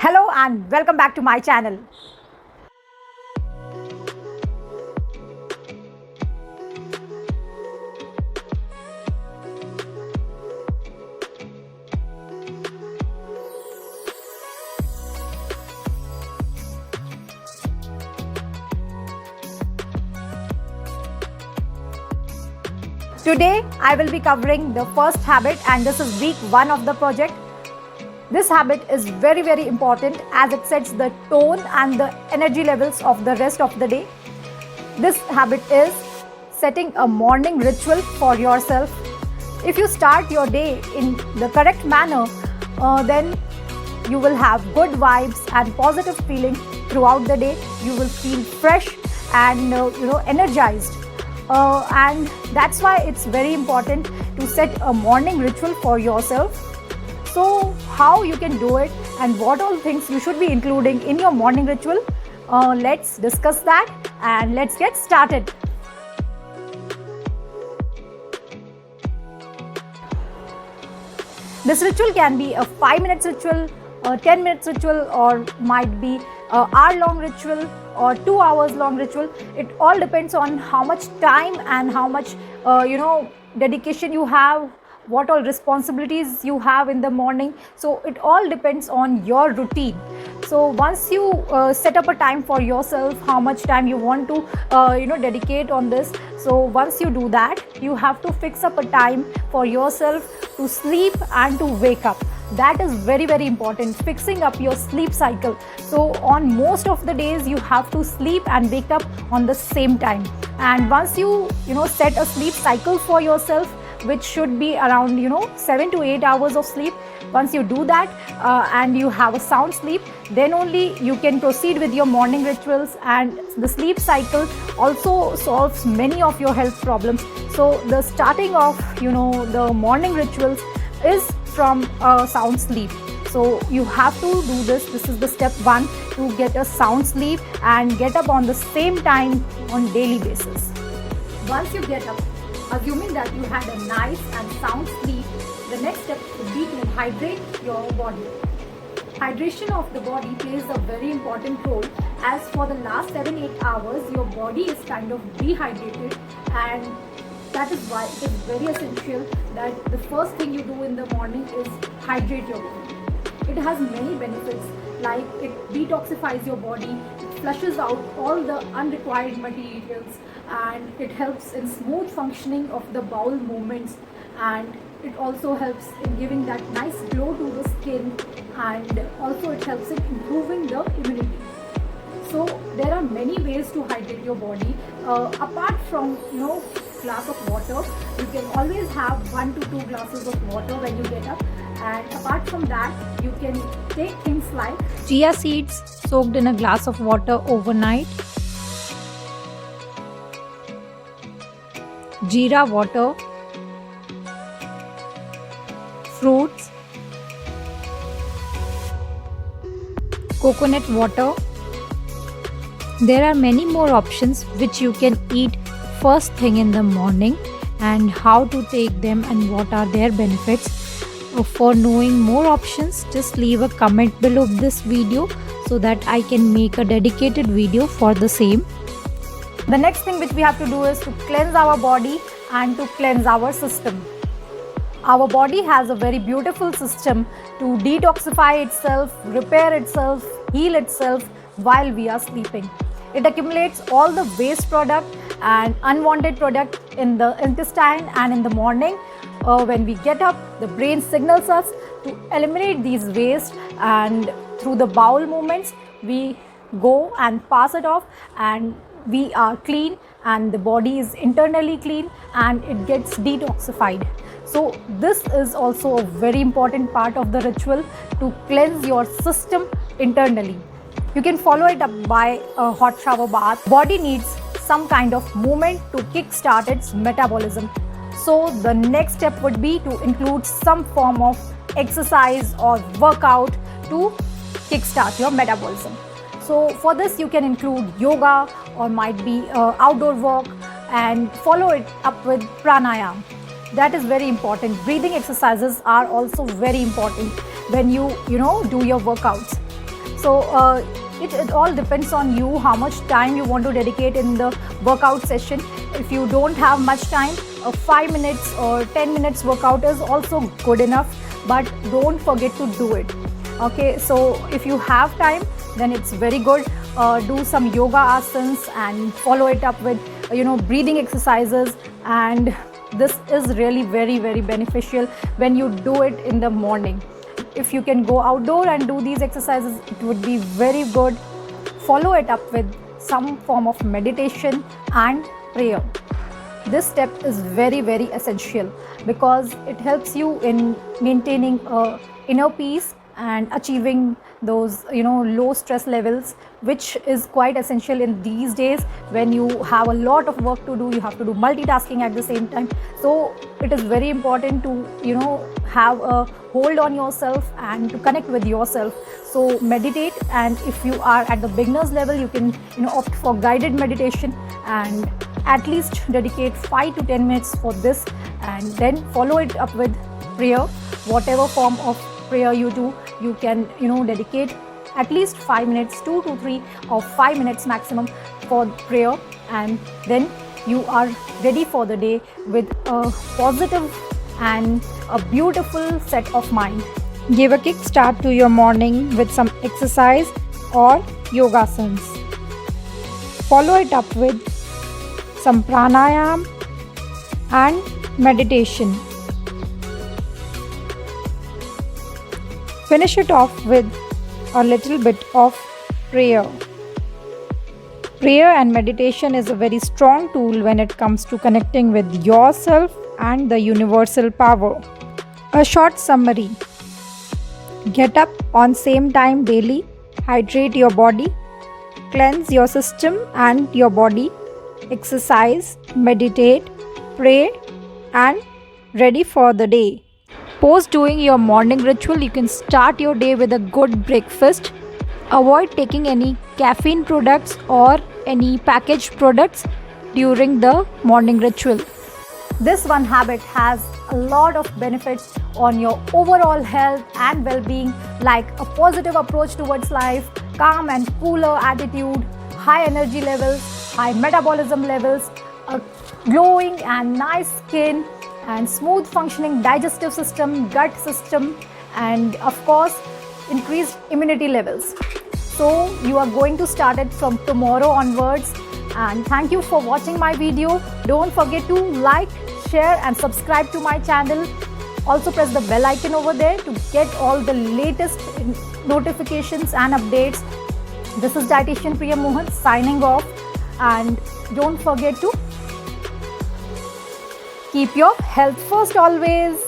Hello and welcome back to my channel. Today I will be covering the first habit, and this is week 1 of the project. This habit is very important as it sets the tone and the energy levels of the rest of the day. This habit is setting a morning ritual for yourself. If you start your day in the correct manner, then you will have good vibes and positive feeling throughout the day. You will feel fresh and energized. And that's why it's very important to set a morning ritual for yourself. So how you can do it and what all things you should be including in your morning ritual, let's discuss that and let's get started. This ritual can be a 5-minute ritual, a 10-minute ritual, or might be an hour-long ritual or 2 hours long ritual. It all depends on how much time and how much dedication you have, what all responsibilities you have in the morning. So it all depends on your routine. So once you set up a time for yourself, how much time you want to dedicate on this. So once you do that, you have to fix up a time for yourself to sleep and to wake up. That is very important, fixing up your sleep cycle. So on most of the days you have to sleep and wake up on the same time. And once you set a sleep cycle for yourself, which should be around 7 to 8 hours of sleep. Once you do that and you have a sound sleep, then only you can proceed with your morning rituals. And the sleep cycle also solves many of your health problems. So the starting of the morning rituals is from a sound sleep. So you have to do this. This is the step 1 to get a sound sleep and get up on the same time on daily basis. Once you get up, assuming that you had a nice and sound sleep, the next step would be to hydrate your body. Hydration of the body plays a very important role, as for the last 7-8 hours your body is kind of dehydrated, and that is why it is very essential that the first thing you do in the morning is hydrate your body. It has many benefits, like it detoxifies your body, it flushes out all the unrequired materials, and it helps in smooth functioning of the bowel movements, and it also helps in giving that nice glow to the skin, and also it helps in improving the immunity. So there are many ways to hydrate your body. Apart from glass of water, you can always have 1 to 2 glasses of water when you get up. And apart from that, you can take things like chia seeds soaked in a glass of water overnight, jeera water, fruits, coconut water. There are many more options which you can eat first thing in the morning, and how to take them and what are their benefits. For knowing more options, just leave a comment below this video so that I can make a dedicated video for the same. The next thing which we have to do is to cleanse our body and to cleanse our system. Our body has a very beautiful system to detoxify itself, repair itself, heal itself while we are sleeping. It accumulates all the waste product and unwanted product in the intestine, and in the morning when we get up, the brain signals us to eliminate these waste, and through the bowel movements we go and pass it off, and we are clean, and the body is internally clean and it gets detoxified. So this is also a very important part of the ritual to cleanse your system internally. You can follow it up by a hot shower bath. Body needs some kind of movement to kick-start its metabolism. So the next step would be to include some form of exercise or workout to kick-start your metabolism. So for this you can include yoga or might be outdoor walk, and follow it up with pranayama. That is very important. Breathing exercises are also very important when you do your workouts. So it all depends on you how much time you want to dedicate in the workout session. If you don't have much time, a 5 minutes or 10 minutes workout is also good enough, but don't forget to do it. Okay, so if you have time, then it's very good. Do some yoga asanas and follow it up with breathing exercises, and this is really very, very beneficial when you do it in the morning. If you can go outdoor and do these exercises, it would be very good. Follow it up with some form of meditation and prayer. This step is very, very essential because it helps you in maintaining inner peace and achieving those low stress levels, which is quite essential in these days when you have a lot of work to do. You have to do multitasking at the same time, so it is very important to have a hold on yourself and to connect with yourself. So meditate, and if you are at the beginners level, you can opt for guided meditation and at least dedicate 5 to 10 minutes for this, and then follow it up with prayer. Whatever form of prayer you do, you can dedicate at least 5 minutes, 2 to 3 or 5 minutes maximum for prayer, and then you are ready for the day with a positive and a beautiful set of mind. Give a kick start to your morning with some exercise or yogasanas. Follow it up with some pranayam and meditation. Finish it off with a little bit of prayer. Prayer and meditation is a very strong tool when it comes to connecting with yourself and the universal power. A short summary: get up on same time daily, hydrate your body, cleanse your system and your body, exercise, meditate, pray, and ready for the day. Post doing your morning ritual, you can start your day with a good breakfast. Avoid taking any caffeine products or any packaged products during the morning ritual. This one habit has a lot of benefits on your overall health and well-being, like a positive approach towards life, calm and cooler attitude, high energy levels, high metabolism levels, a glowing and nice skin, and smooth functioning digestive system, gut system, and of course increased immunity levels. So you are going to start it from tomorrow onwards, and thank you for watching my video. Don't forget to like, share and subscribe to my channel. Also press the bell icon over there to get all the latest notifications and updates. This is Dietitian Priya Mohan signing off, and don't forget to keep your health first always.